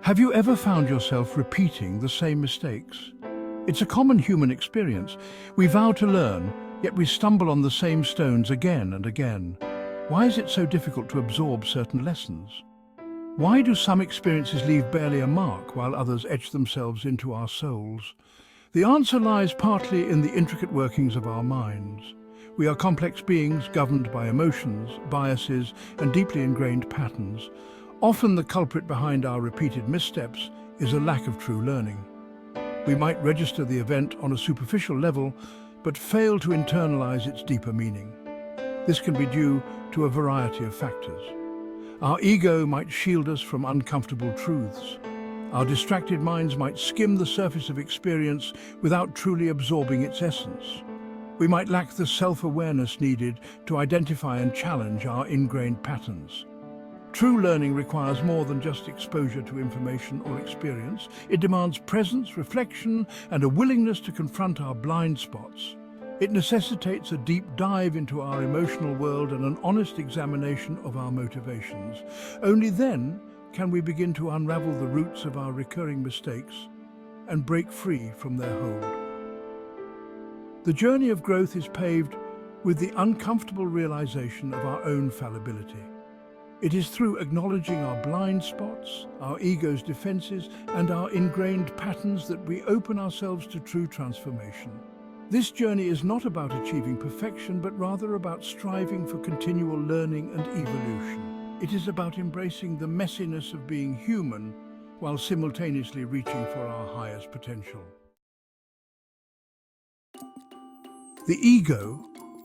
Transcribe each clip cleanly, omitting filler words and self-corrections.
Have you ever found yourself repeating the same mistakes? It's a common human experience. We vow to learn, yet we stumble on the same stones again and again. Why is it so difficult to absorb certain lessons? Why do some experiences leave barely a mark while others etch themselves into our souls? The answer lies partly in the intricate workings of our minds. We are complex beings governed by emotions, biases, and deeply ingrained patterns. Often the culprit behind our repeated missteps is a lack of true learning. We might register the event on a superficial level, but fail to internalize its deeper meaning. This can be due to a variety of factors. Our ego might shield us from uncomfortable truths. Our distracted minds might skim the surface of experience without truly absorbing its essence. We might lack the self-awareness needed to identify and challenge our ingrained patterns. True learning requires more than just exposure to information or experience. It demands presence, reflection, and a willingness to confront our blind spots. It necessitates a deep dive into our emotional world and an honest examination of our motivations. Only then can we begin to unravel the roots of our recurring mistakes and break free from their hold. The journey of growth is paved with the uncomfortable realization of our own fallibility. It is through acknowledging our blind spots, our ego's defenses, and our ingrained patterns that we open ourselves to true transformation. This journey is not about achieving perfection, but rather about striving for continual learning and evolution. It is about embracing the messiness of being human while simultaneously reaching for our highest potential. The ego,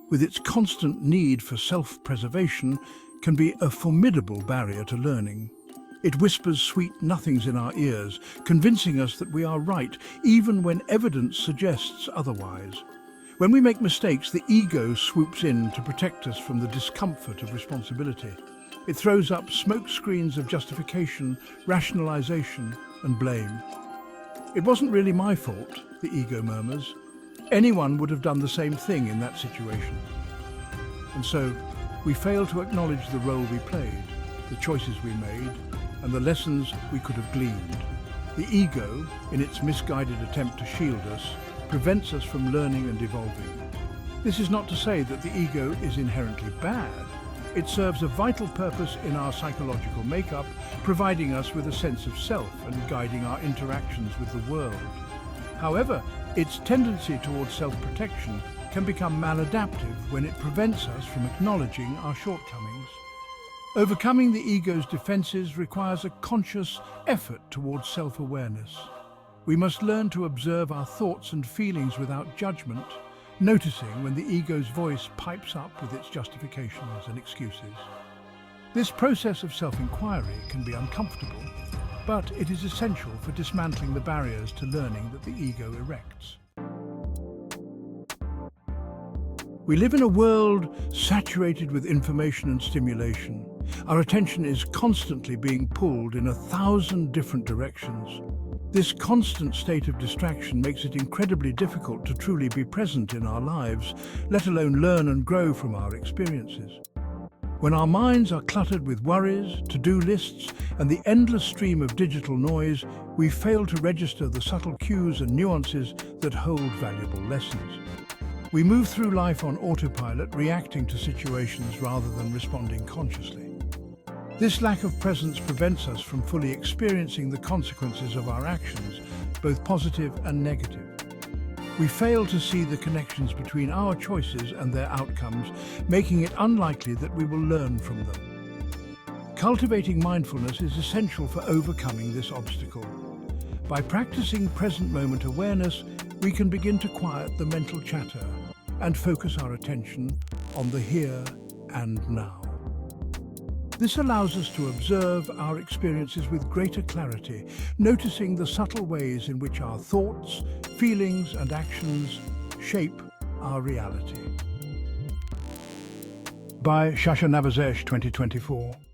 with its constant need for self-preservation, can be a formidable barrier to learning. It whispers sweet nothings in our ears, convincing us that we are right, even when evidence suggests otherwise. When we make mistakes, the ego swoops in to protect us from the discomfort of responsibility. It throws up smoke screens of justification, rationalization, and blame. "It wasn't really my fault," the ego murmurs. "Anyone would have done the same thing in that situation." And so, we fail to acknowledge the role we played, the choices we made, and the lessons we could have gleaned. The ego, in its misguided attempt to shield us, prevents us from learning and evolving. This is not to say that the ego is inherently bad. It serves a vital purpose in our psychological makeup, providing us with a sense of self and guiding our interactions with the world. However, its tendency towards self-protection can become maladaptive when it prevents us from acknowledging our shortcomings. Overcoming the ego's defenses requires a conscious effort towards self-awareness. We must learn to observe our thoughts and feelings without judgment, noticing when the ego's voice pipes up with its justifications and excuses. This process of self-inquiry can be uncomfortable, but it is essential for dismantling the barriers to learning that the ego erects. We live in a world saturated with information and stimulation. Our attention is constantly being pulled in 1,000 different directions. This constant state of distraction makes it incredibly difficult to truly be present in our lives, let alone learn and grow from our experiences. When our minds are cluttered with worries, to-do lists, and the endless stream of digital noise, we fail to register the subtle cues and nuances that hold valuable lessons. We move through life on autopilot, reacting to situations rather than responding consciously. This lack of presence prevents us from fully experiencing the consequences of our actions, both positive and negative. We fail to see the connections between our choices and their outcomes, making it unlikely that we will learn from them. Cultivating mindfulness is essential for overcoming this obstacle. By practicing present moment awareness, we can begin to quiet the mental chatter and focus our attention on the here and now. This allows us to observe our experiences with greater clarity, noticing the subtle ways in which our thoughts, feelings, and actions shape our reality. By shasha Shaun Navazesh, 2024.